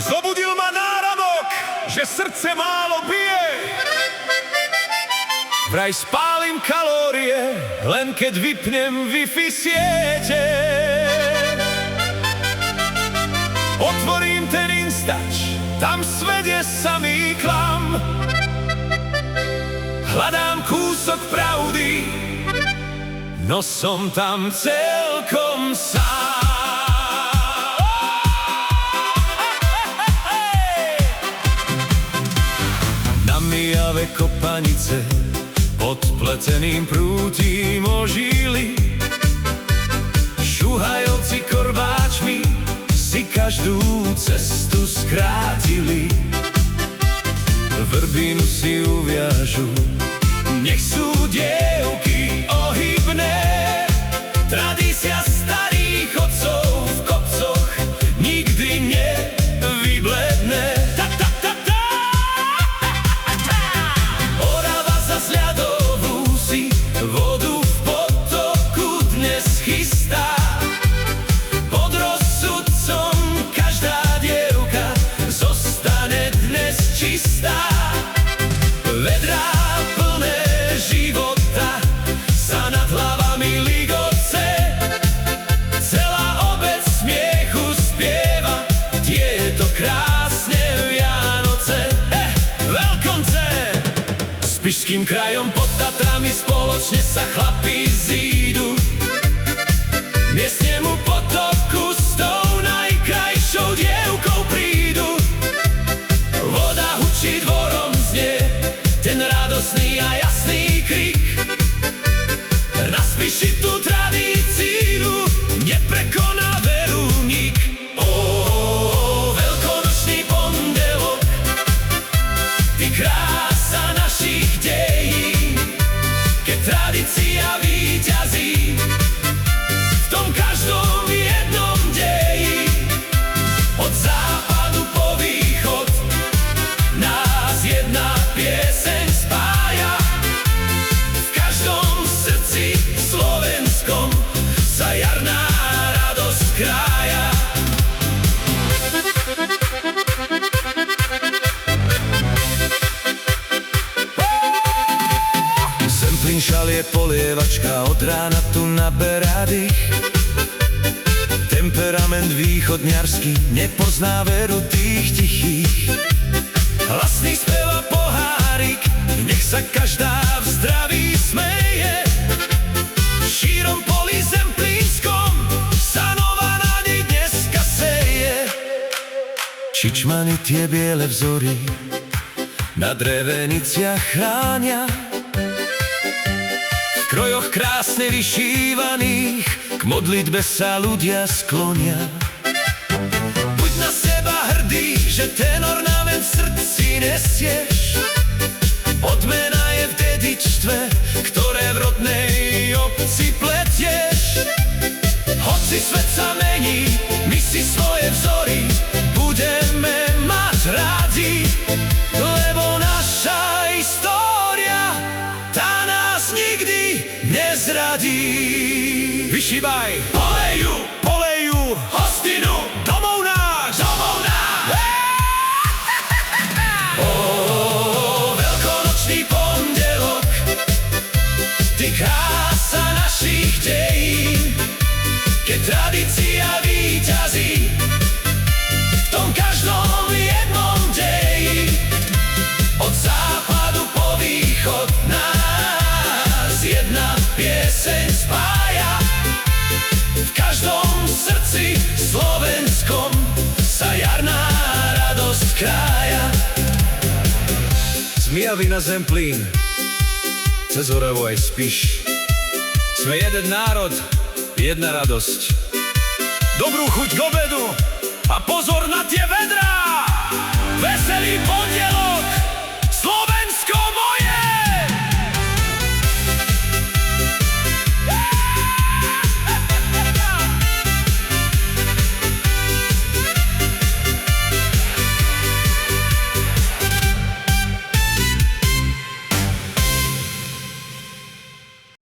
Zobudil ma náramok, že srdce málo bije. Vraj spálim kalórie, len keď vypnem Wi-Fi siete. Otvorím ten Instač, tam svet je samý klam. Hľadám kúsok pravdy, no som tam celkom sám. Na Mijave kopanice pod pleteným prútím ožili. Šuhajovci korbáčmi si každú cestu skrátili. Vrbinu si uviažu, nech sú dievky ohybné. Tradícia starých otcov v kopcoch nikdy nevybledne. Orava za ľadovú si vodu v potoku dnes chystá. Pod rozsudcom každá dievka zostane dnes čistá. Vedrá plné života sa nad hlavami ligoce. Celá obec smiechu spieva tieto krásne Vianoce. Veľkonce! Spišským krajom pod Tatrami spoločne sa chlapi zídu. Miestnemu potoku s tou najkrajšou dievkou prídu. Voda hučí dvorom znie, ten radosný a jasný krik. Na Spiši tú tradíciu neprekoná veru nik. Veľkonočný pondelok, ty krása našich dejín. Keď tradícia víťazí v tom každom jednom deji. Od západu po východ nás jedna pieseň spája. V každom srdci slovenskom sa jarná radosť krája. Zemplín šalie polievačka, od rána tu naberá dých. Temperament východňarský nepozná veru tých tichých. Hlasný speva pohárik, nech sa každá v zdraví smeje. V šírom poli zemplínskom sa nová nádej dneska seje. Čičmany tie biele vzory na dreveniciach chránia. V krojoch krásne vyšívaných k modlitbe sa ľudia sklonia. Buď na seba hrdý, že ten ornament v srdci nesieš. Odmena je v dedičstve, ktoré v rodnej obci pletieš. Hoci svet sa mení, my si svoje vzory budeme mať rádi. Lebo naša história, tá nás nikdy nezradí. Vyšívaj poleju, hostinu, domov náš. Veľkonočný pondelok, ty krása našich dejín. Keď tradícia víťazí v tom každom jednom deji. Od západu po východ nás jedna pieseň spája. V každom srdci slovenskom sa jarná radosť krája. Z Mijavy na Zemplín, cez Oravu aj Spiš, sme jeden národ, jedna radosť. Dobrú chuť k obedu a pozor na tie vedrá! Veselý pondelok!